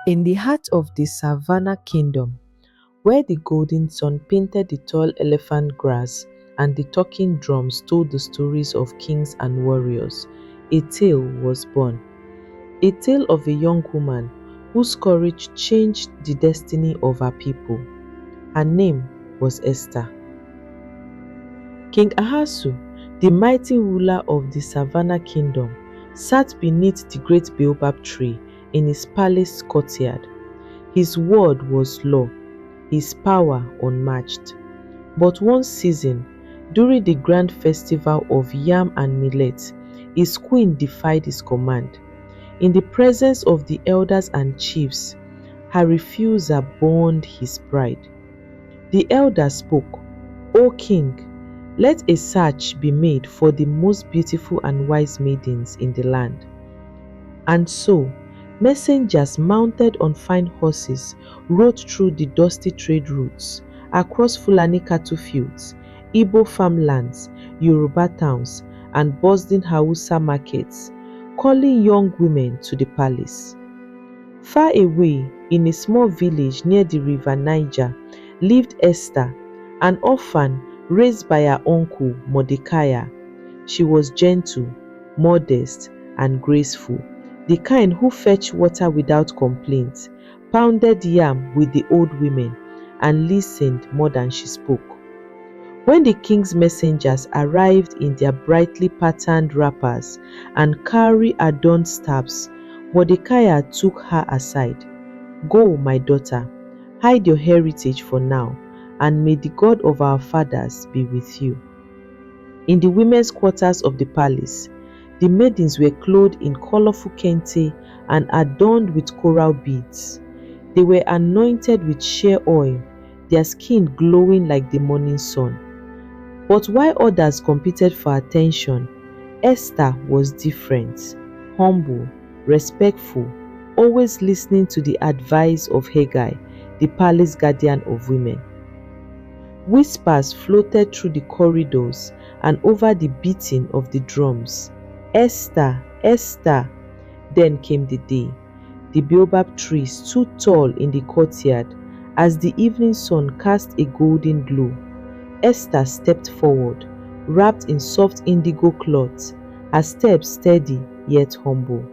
In the heart of the Savannah kingdom, where the golden sun painted the tall elephant grass and the talking drums told the stories of kings and warriors, a tale was born. A tale of a young woman whose courage changed the destiny of her people. Her name was Esther. King Ahasu, the mighty ruler of the Savannah kingdom, sat beneath the great baobab tree in his palace courtyard. His word was law, his power unmatched. But one season, during the grand festival of yam and millet, his queen defied his command. In the presence of the elders and chiefs, her refusal burned his pride. The elders spoke, "O king, let a search be made for the most beautiful and wise maidens in the land." And so, messengers mounted on fine horses rode through the dusty trade routes, across Fulani cattle fields, Igbo farmlands, Yoruba towns, and bustling Hausa markets, calling young women to the palace. Far away, in a small village near the river Niger, lived Esther, an orphan raised by her uncle Mordecai. She was gentle, modest, and graceful, the kind who fetched water without complaint, pounded yam with the old women, and listened more than she spoke. When the king's messengers arrived in their brightly patterned wrappers and carry adorned staffs, Mordecai took her aside. "Go, my daughter, hide your heritage for now, and may the God of our fathers be with you." In the women's quarters of the palace, the maidens were clothed in colorful kente and adorned with coral beads. They were anointed with shea oil, their skin glowing like the morning sun. But while others competed for attention, Esther was different, humble, respectful, always listening to the advice of Haggai, the palace guardian of women. Whispers floated through the corridors and over the beating of the drums. "Esther, Esther." Then came the day. The baobab tree stood tall in the courtyard as the evening sun cast a golden glow. Esther stepped forward, wrapped in soft indigo cloth, her steps steady yet humble.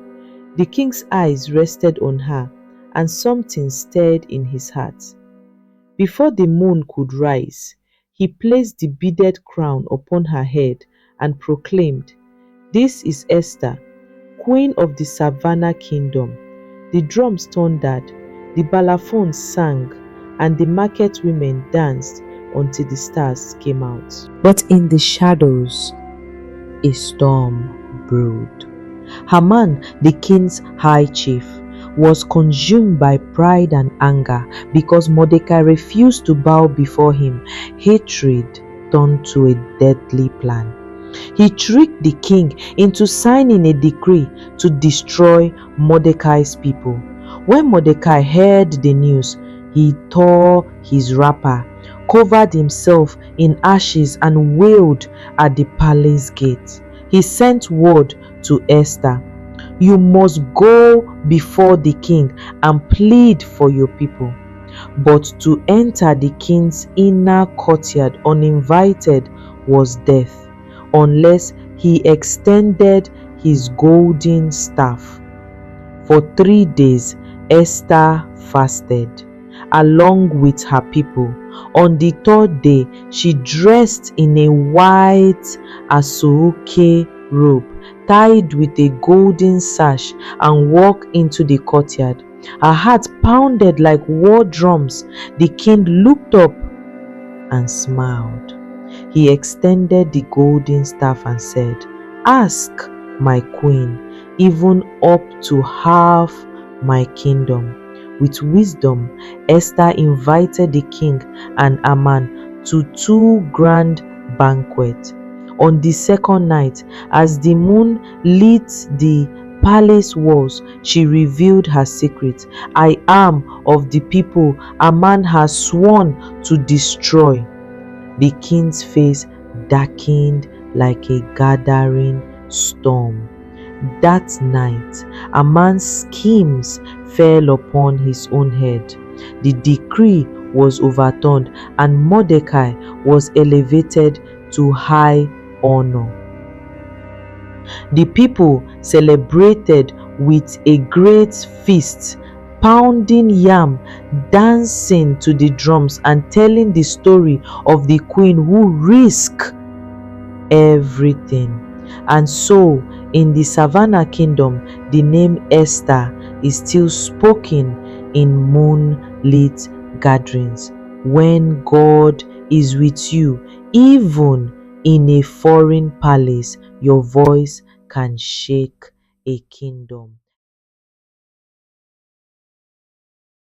The king's eyes rested on her, and something stirred in his heart. Before the moon could rise, he placed the beaded crown upon her head and proclaimed, "This is Esther, queen of the Savannah kingdom." The drums thundered, the balafons sang, and the market women danced until the stars came out. But in the shadows, a storm brewed. Haman, the king's high chief, was consumed by pride and anger because Mordecai refused to bow before him. Hatred turned to a deadly plan. He tricked the king into signing a decree to destroy Mordecai's people. When Mordecai heard the news, he tore his wrapper, covered himself in ashes, and wailed at the palace gate. He sent word to Esther, "You must go before the king and plead for your people." But to enter the king's inner courtyard uninvited was death, unless he extended his golden staff. For 3 days, Esther fasted, along with her people. On the 3rd day, she dressed in a white asoke robe, tied with a golden sash, and walked into the courtyard. Her heart pounded like war drums. The king looked up and smiled. He extended the golden staff and said, "Ask, my queen, even up to half my kingdom." With wisdom, Esther invited the king and Haman to 2 grand banquets. On the 2nd night, as the moon lit the palace walls, she revealed her secret. "I am of the people Haman has sworn to destroy." The king's face darkened like a gathering storm. That night, Haman's schemes fell upon his own head. The decree was overturned, and Mordecai was elevated to high honor. The people celebrated with a great feast, pounding yam, dancing to the drums, and telling the story of the queen who risked everything. And so, in the Savannah Kingdom, the name Esther is still spoken in moonlit gatherings. When God is with you, even in a foreign palace, your voice can shake a kingdom.